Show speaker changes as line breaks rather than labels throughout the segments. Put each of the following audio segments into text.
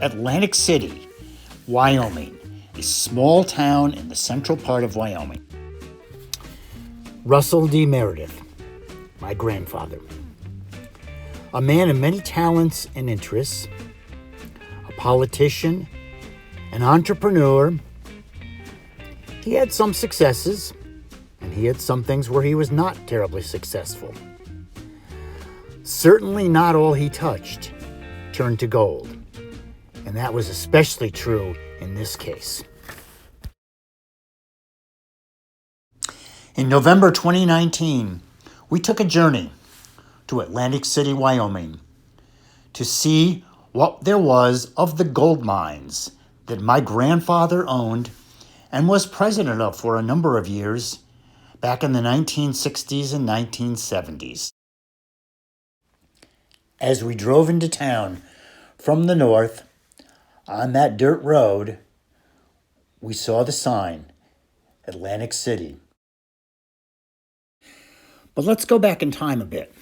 Atlantic City, Wyoming, a small town in the central part of Wyoming. Russell D. Meredith, my grandfather. A man of many talents and interests, a politician, an entrepreneur. He had some successes, and he had some things where he was not terribly successful. Certainly not all he touched turned to gold, and that was especially true in this case. In November 2019, we took a journey to Atlantic City, Wyoming, to see what there was of the gold mines that my grandfather owned and was president of for a number of years back in the 1960s and 1970s. As we drove into town from the north, on that dirt road, we saw the sign, Atlantic City. But let's go back in time a bit.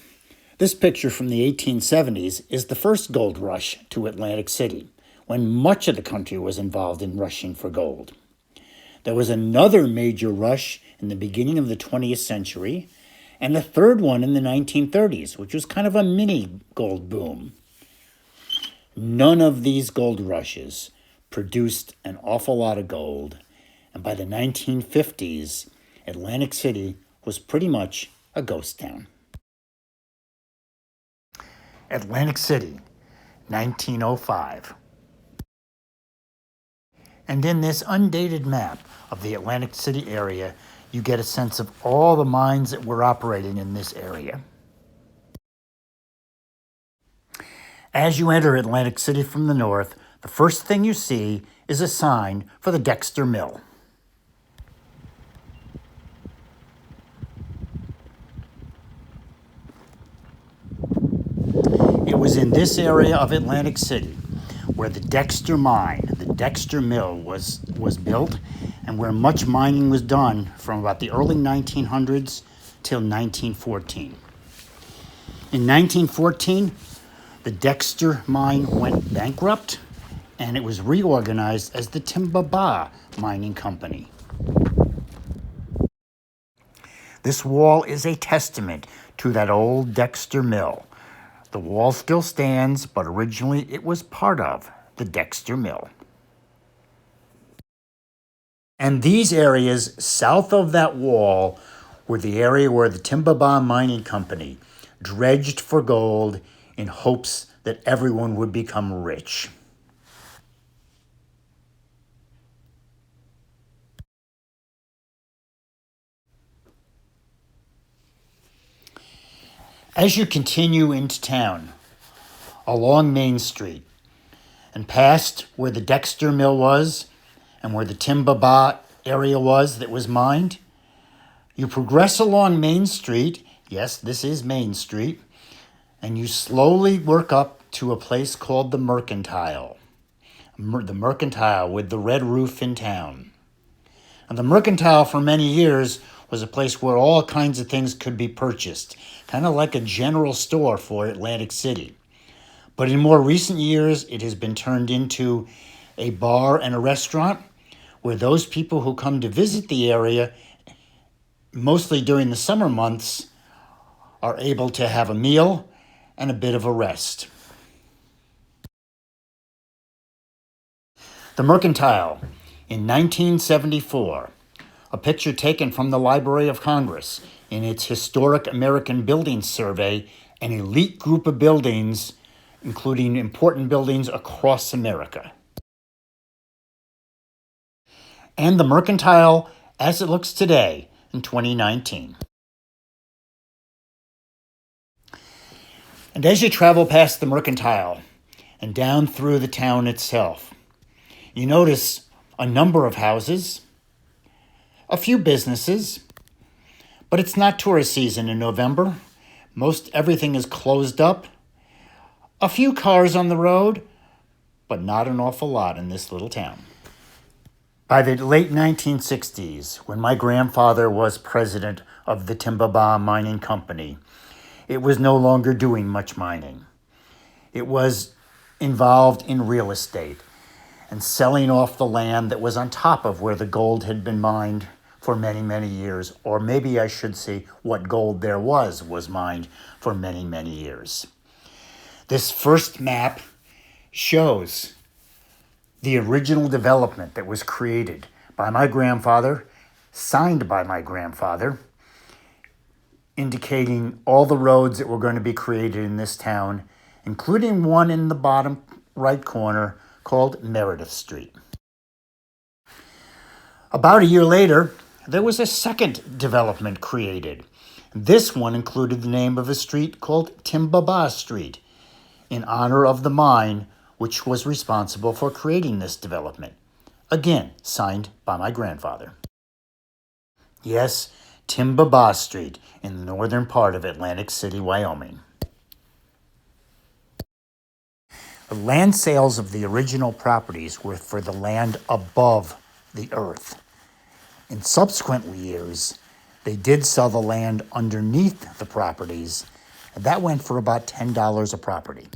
This picture from the 1870s is the first gold rush to Atlantic City, when much of the country was involved in rushing for gold. There was another major rush in the beginning of the 20th century, and a third one in the 1930s, which was kind of a mini gold boom. None of these gold rushes produced an awful lot of gold, and by the 1950s, Atlantic City was pretty much a ghost town. Atlantic City, 1905. And in this undated map of the Atlantic City area, you get a sense of all the mines that were operating in this area. As you enter Atlantic City from the north, the first thing you see is a sign for the Dexter Mill. It was in this area of Atlantic City where the Dexter mine, the Dexter Mill, was built, and where much mining was done from about the early 1900s till 1914. In 1914, the Dexter mine went bankrupt, and it was reorganized as the Timba Bah mining company. This wall is a testament to that old Dexter Mill. The wall still stands, but originally it was part of the Dexter Mill. And these areas south of that wall were the area where the Timba Bah Mining Company dredged for gold in hopes that everyone would become rich. As you continue into town, along Main Street, and past where the Dexter Mill was and where the Timba Bah area was that was mined, you progress along Main Street, yes, this is Main Street, and you slowly work up to a place called the Mercantile. The Mercantile with the red roof in town. And the Mercantile for many years was a place where all kinds of things could be purchased, kind of like a general store for Atlantic City. But in more recent years, it has been turned into a bar and a restaurant where those people who come to visit the area, mostly during the summer months, are able to have a meal and a bit of a rest. The Mercantile, in 1974, a picture taken from the Library of Congress in its Historic American Buildings Survey, an elite group of buildings, including important buildings across America. And the Mercantile as it looks today in 2019. And as you travel past the Mercantile and down through the town itself, you notice a number of houses, a few businesses, but it's not tourist season in November. Most everything is closed up. A few cars on the road, but not an awful lot in this little town. By the late 1960s, when my grandfather was president of the Timba Bah Mining Company, it was no longer doing much mining. It was involved in real estate and selling off the land that was on top of where the gold had been mined for many, many years. Or maybe I should say what gold there was mined for many, many years. This first map shows the original development that was created by my grandfather, signed by my grandfather, indicating all the roads that were going to be created in this town, including one in the bottom right corner called Meredith Street. About a year later, there was a second development created. This one included the name of a street called Timba Bah Street, in honor of the mine which was responsible for creating this development. Again, signed by my grandfather. Yes, Timba Bah Street in the northern part of Atlantic City, Wyoming. The land sales of the original properties were for the land above the earth. In subsequent years, they did sell the land underneath the properties, and that went for about $10 a property.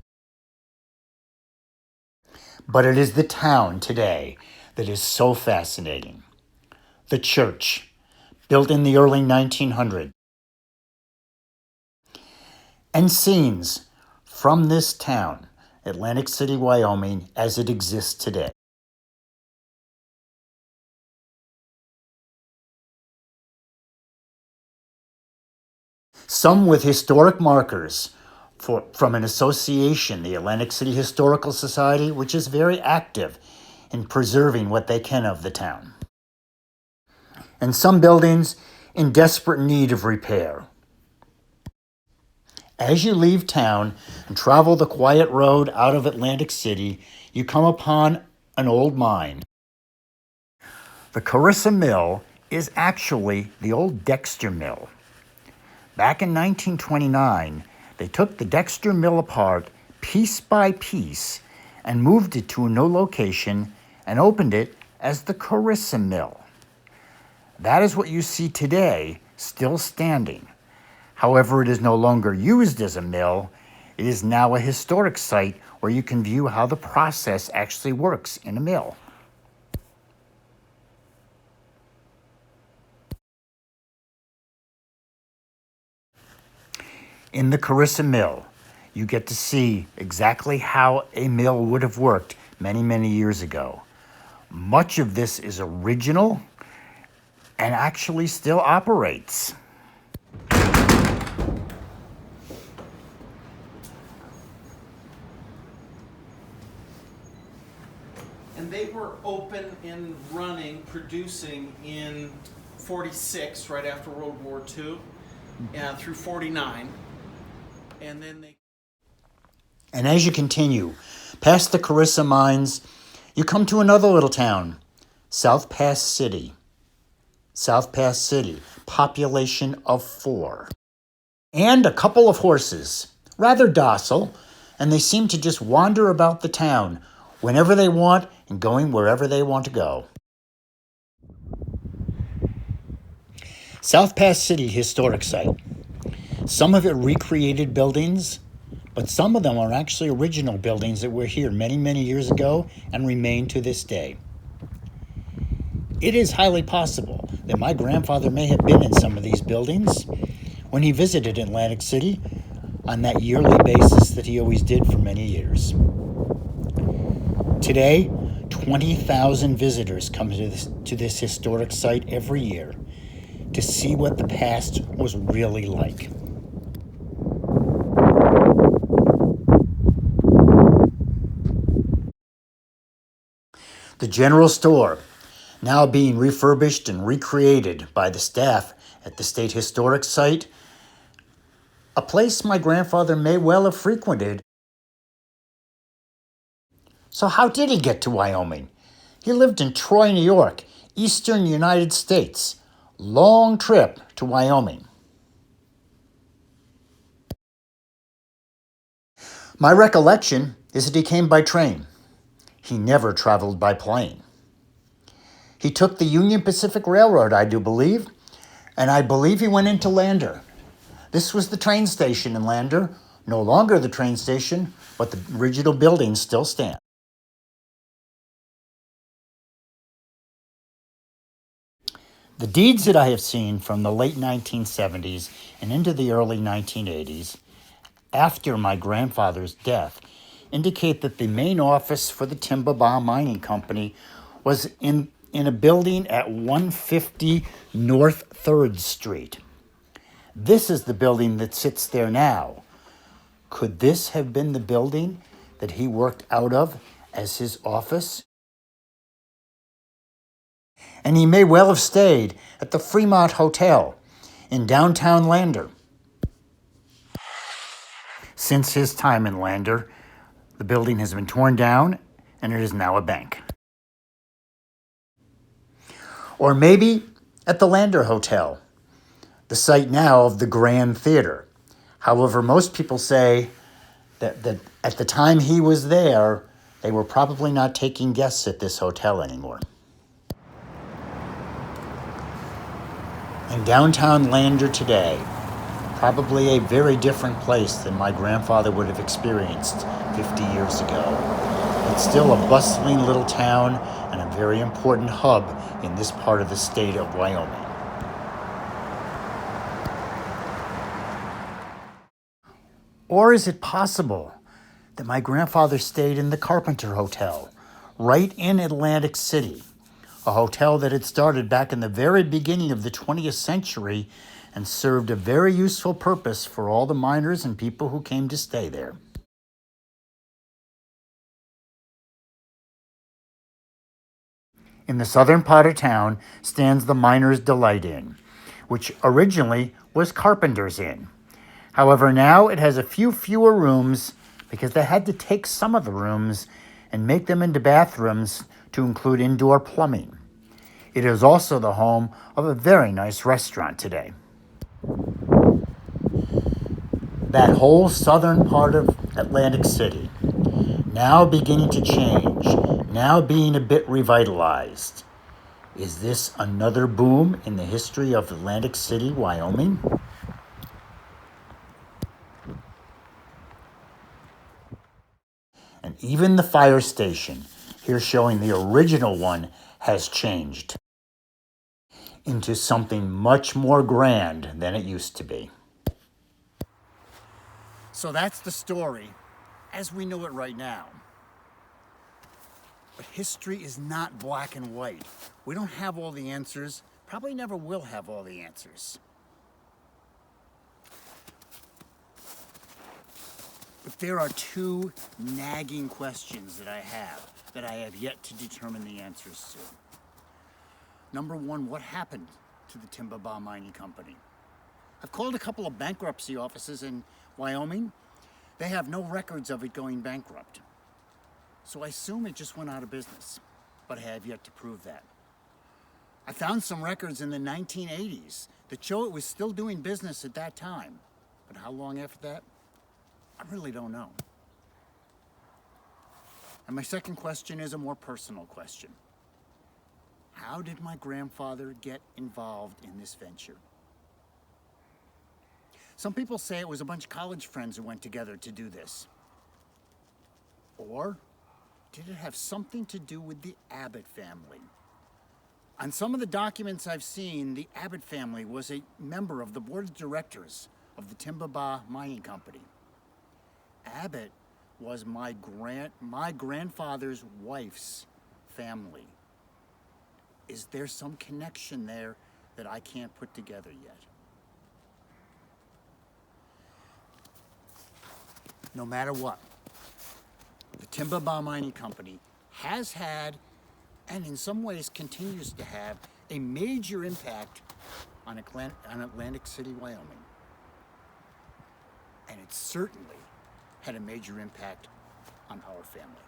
But it is the town today that is so fascinating. The church, built in the early 1900s, and scenes from this town, Atlantic City, Wyoming, as it exists today. Some with historic markers from an association, the Atlantic City Historical Society, which is very active in preserving what they can of the town. And some buildings in desperate need of repair. As you leave town and travel the quiet road out of Atlantic City, you come upon an old mine. The Carissa Mill is actually the old Dexter Mill. Back in 1929, they took the Dexter Mill apart piece by piece and moved it to a new location and opened it as the Carissa Mill. That is what you see today, still standing. However, it is no longer used as a mill. It is now a historic site where you can view how the process actually works in a mill. In the Carissa Mill, you get to see exactly how a mill would have worked many, many years ago. Much of this is original and actually still operates.
And they were open and running, producing in 46, right after World War II, through 49. And then
And as you continue past the Carissa mines, you come to another little town, South Pass City. South Pass City, population of 4. And a couple of horses, rather docile, and they seem to just wander about the town whenever they want and going wherever they want to go. South Pass City Historic Site. Some of it recreated buildings, but some of them are actually original buildings that were here many, many years ago and remain to this day. It is highly possible that my grandfather may have been in some of these buildings when he visited Atlantic City on that yearly basis that he always did for many years. Today, 20,000 visitors come to this historic site every year to see what the past was really like. The general store, now being refurbished and recreated by the staff at the State Historic Site, a place my grandfather may well have frequented. So how did he get to Wyoming? He lived in Troy, New York, eastern United States. Long trip to Wyoming. My recollection is that he came by train. He never traveled by plane. He took the Union Pacific Railroad, I do believe, and I believe he went into Lander. This was the train station in Lander. No longer the train station, but the original buildings still stand. The deeds that I have seen from the late 1970s and into the early 1980s, after my grandfather's death, indicate that the main office for the Timba Bah Mining Company was in a building at 150 North 3rd Street. This is the building that sits there now. Could this have been the building that he worked out of as his office? And he may well have stayed at the Fremont Hotel in downtown Lander. Since his time in Lander, the building has been torn down and it is now a bank. Or maybe at the Lander Hotel, the site now of the Grand Theater. However, most people say that at the time he was there, they were probably not taking guests at this hotel anymore. In downtown Lander today, probably a very different place than my grandfather would have experienced 50 years ago. It's still a bustling little town and a very important hub in this part of the state of Wyoming. Or is it possible that my grandfather stayed in the Carpenter Hotel, right in Atlantic City, a hotel that had started back in the very beginning of the 20th century and served a very useful purpose for all the miners and people who came to stay there? In the southern part of town stands the Miners' Delight Inn, which originally was Carpenter's Inn. However, now it has a few fewer rooms because they had to take some of the rooms and make them into bathrooms to include indoor plumbing. It is also the home of a very nice restaurant today. That whole southern part of Atlantic City, now beginning to change, now being a bit revitalized. Is this another boom in the history of Atlantic City, Wyoming? And even the fire station, here showing the original one, has changed into something much more grand than it used to be. So that's the story as we know it right now. But history is not black and white. We don't have all the answers, probably never will have all the answers. But there are two nagging questions that I have yet to determine the answers to. Number one, what happened to the Timba Bah Mining Company? I've called a couple of bankruptcy offices in Wyoming. They have no records of it going bankrupt. So I assume it just went out of business, but I have yet to prove that. I found some records in the 1980s that show it was still doing business at that time. But how long after that? I really don't know. And my second question is a more personal question. How did my grandfather get involved in this venture? Some people say it was a bunch of college friends who went together to do this. Or did it have something to do with the Abbott family? On some of the documents I've seen, the Abbott family was a member of the board of directors of the Timba Bah Mining Company. Abbott was my grandfather's wife's family. Is there some connection there that I can't put together yet? No matter what, the Timba Bah Mining Company has had, and in some ways continues to have, a major impact on Atlantic City, Wyoming. And it certainly had a major impact on our family.